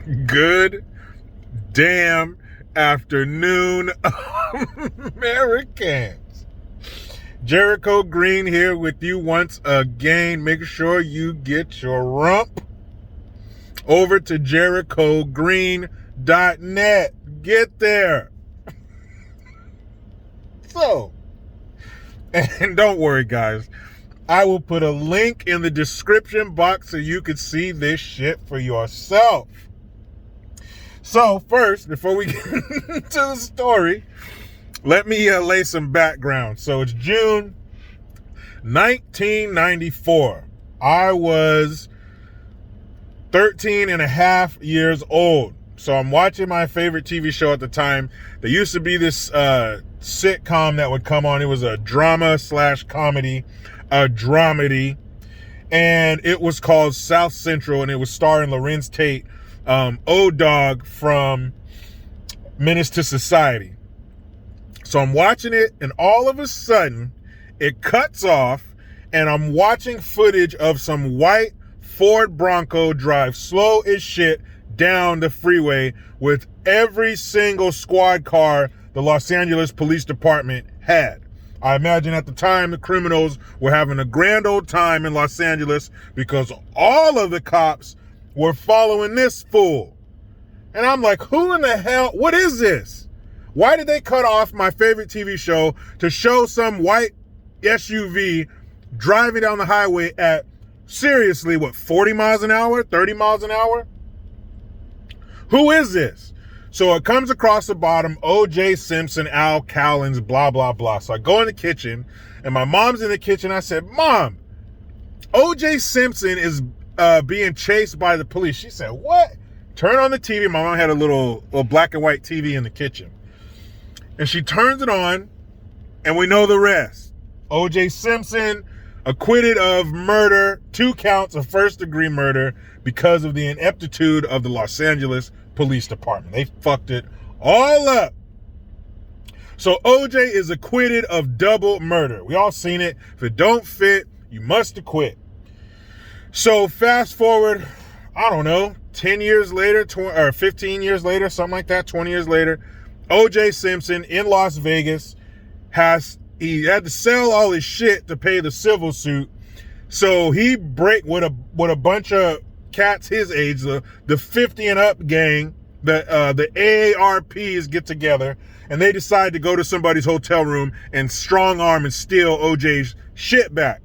Good damn afternoon, Americans. Jericho Green here with you once again. Make sure you get your rump over to jerichogreen.net. Get there. So, and don't worry, guys. I will put a link in the description box so you can see this shit for yourself. So first, before we get into the story, let me lay some background. So it's June 1994. I was 13 and a half years old. So I'm watching my favorite TV show at the time. There used to be this sitcom that would come on. It was a drama/comedy, a dramedy. And it was called South Central, and it was starring Lorenz Tate, O-Dog from Menace to Society. So I'm watching it, and all of a sudden, it cuts off, and I'm watching footage of some white Ford Bronco drive slow as shit down the freeway with every single squad car the Los Angeles Police Department had. I imagine at the time the criminals were having a grand old time in Los Angeles because all of the cops were following this fool. And I'm like, who in the hell? What is this? Why did they cut off my favorite TV show to show some white SUV driving down the highway at, seriously, what, 40 miles an hour, 30 miles an hour? Who is this? So it comes across the bottom, O.J. Simpson, Al Cowlins, blah, blah, blah. So I go in the kitchen, and my mom's in the kitchen. I said, Mom, O.J. Simpson is being chased by the police. She said, what? Turn on the TV. My mom had a little black and white TV in the kitchen. And she turns it on, and we know the rest. O.J. Simpson acquitted of murder, 2 counts of first-degree murder because of the ineptitude of the Los Angeles Police Department. They fucked it all up. So O.J. is acquitted of double murder. We all seen it. If it don't fit, you must acquit. So fast forward, I don't know, 10 years later, or 15 years later, something like that, 20 years later, O.J. Simpson in Las Vegas he had to sell all his shit to pay the civil suit. So he break with a bunch of cats his age, the 50 and up gang, the AARPs get together, and they decide to go to somebody's hotel room and strong arm and steal OJ's shit back.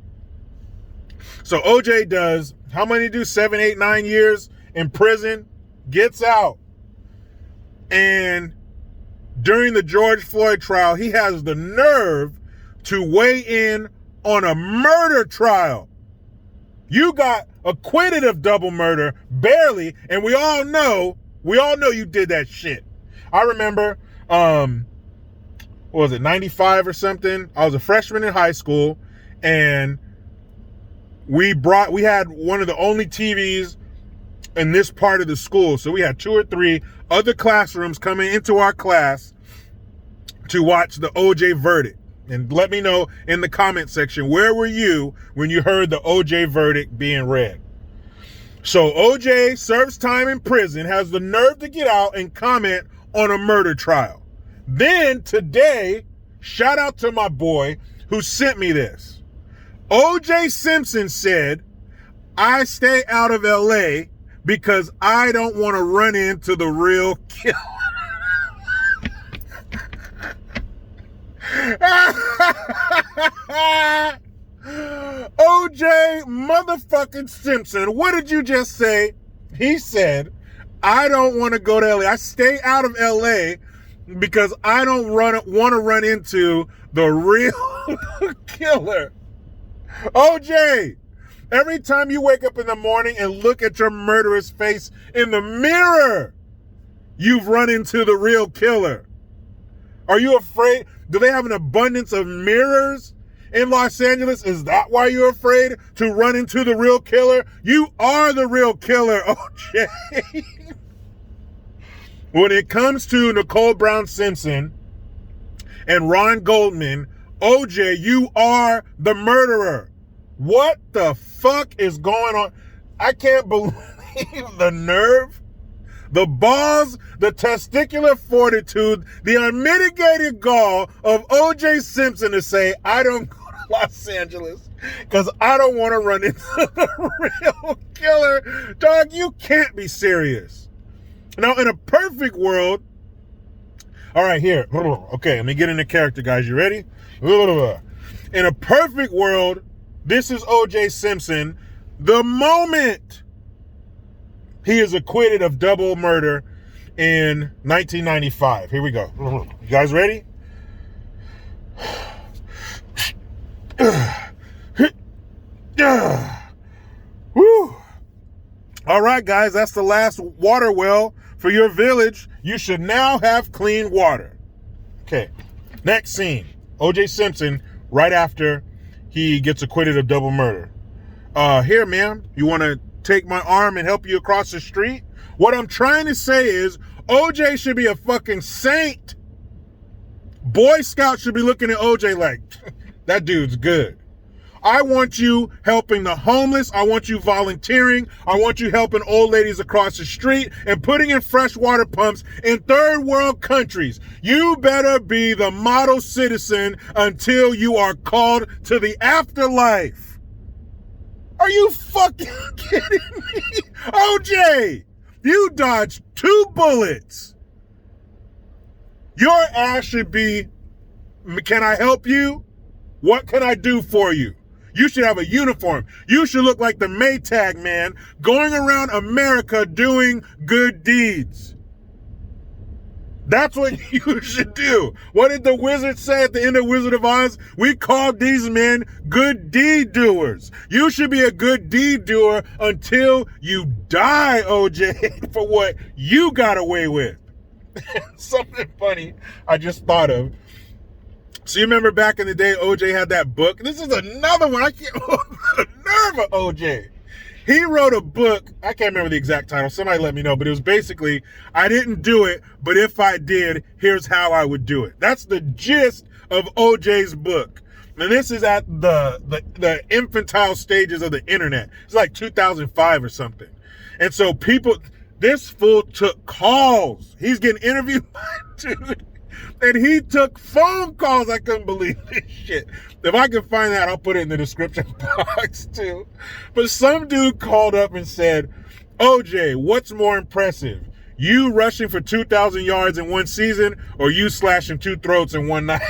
So OJ does, how many do? 7, 8, 9 years in prison, gets out. And during the George Floyd trial, he has the nerve to weigh in on a murder trial. You got acquitted of double murder, barely, and we all know you did that shit. I remember, what was it, 95 or something? I was a freshman in high school, and we had one of the only TVs in this part of the school. So we had 2 or 3 other classrooms coming into our class to watch the OJ verdict. And let me know in the comment section, where were you when you heard the OJ verdict being read? So OJ serves time in prison, has the nerve to get out and comment on a murder trial. Then today, shout out to my boy who sent me this. O.J. Simpson said, I stay out of LA because I don't want to run into the real killer. O.J. motherfucking Simpson, what did you just say? He said, I don't want to go to LA. I stay out of LA because I don't want to run into the real killer. OJ, every time you wake up in the morning and look at your murderous face in the mirror, you've run into the real killer. Are you afraid? Do they have an abundance of mirrors in Los Angeles? Is that why you're afraid to run into the real killer? You are the real killer, OJ. When it comes to Nicole Brown Simpson and Ron Goldman, OJ, you are the murderer. What the fuck is going on? I can't believe the nerve the balls, the testicular fortitude, the unmitigated gall of O.J. Simpson to say, I don't go to Los Angeles because I don't want to run into the real killer. Dog, you can't be serious. Now, in a perfect world, all right, here. Okay, let me get into character, guys. You ready? In a perfect world, this is O.J. Simpson the moment he is acquitted of double murder in 1995. Here we go. You guys ready? Woo. All right, guys, that's the last water well for your village. You should now have clean water. Okay, next scene. O.J. Simpson, right after he gets acquitted of double murder. Here, ma'am, you want to take my arm and help you across the street? What I'm trying to say is O.J. should be a fucking saint. Boy Scouts should be looking at O.J. like, that dude's good. I want you helping the homeless. I want you volunteering. I want you helping old ladies across the street and putting in fresh water pumps in third world countries. You better be the model citizen until you are called to the afterlife. Are you fucking kidding me? OJ, you dodged 2 bullets. Your ass should be, can I help you? What can I do for you? You should have a uniform. You should look like the Maytag man going around America doing good deeds. That's what you should do. What did the wizard say at the end of Wizard of Oz? We called these men good deed doers. You should be a good deed doer until you die, OJ, for what you got away with. Something funny I just thought of. So you remember back in the day, OJ had that book. This is another one. I can't, the nerve of OJ. He wrote a book. I can't remember the exact title. Somebody let me know. But it was basically, I didn't do it, but if I did, here's how I would do it. That's the gist of OJ's book. And this is at the infantile stages of the internet. It's like 2005 or something. And so this fool took calls. He's getting interviewed by a dude. And he took phone calls. I couldn't believe this shit. If I can find that, I'll put it in the description box too. But some dude called up and said, OJ, what's more impressive? You rushing for 2,000 yards in one season or you slashing 2 throats in one night?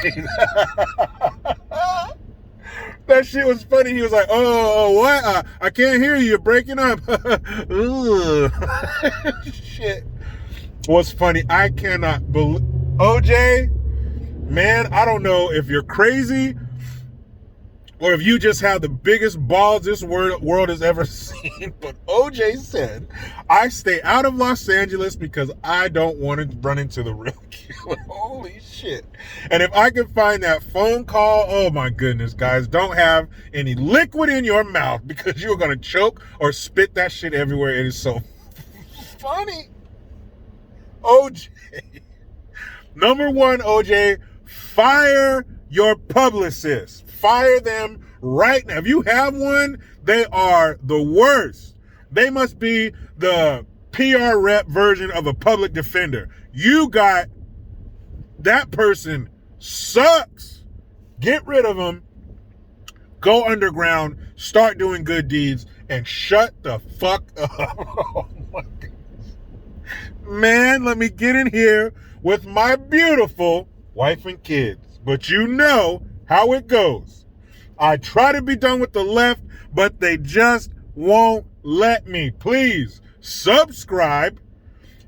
That shit was funny. He was like, oh what? I can't hear you. You're breaking up. Shit. What's funny, I cannot believe... OJ, man, I don't know if you're crazy or if you just have the biggest balls this world has ever seen, but OJ said, I stay out of Los Angeles because I don't want to run into the real killer. Holy shit. And if I can find that phone call, oh my goodness, guys, don't have any liquid in your mouth because you're going to choke or spit that shit everywhere. It is so funny. OJ. Number 1, OJ, fire your publicists. Fire them right now. If you have one, they are the worst. They must be the PR rep version of a public defender. You got, that person sucks. Get rid of them. Go underground. Start doing good deeds and shut the fuck up. Oh my goodness. Man, let me get in here with my beautiful wife and kids. But you know how it goes. I try to be done with the left, but they just won't let me. Please subscribe.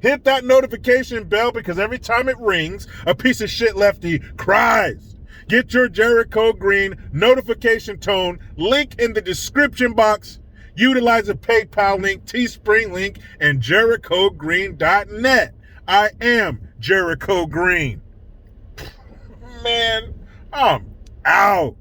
Hit that notification bell because every time it rings, a piece of shit lefty cries. Get your Jericho Green notification tone. Link in the description box. Utilize a PayPal link, Teespring link, and JerichoGreen.net. I am Jericho Green. Man, I'm out.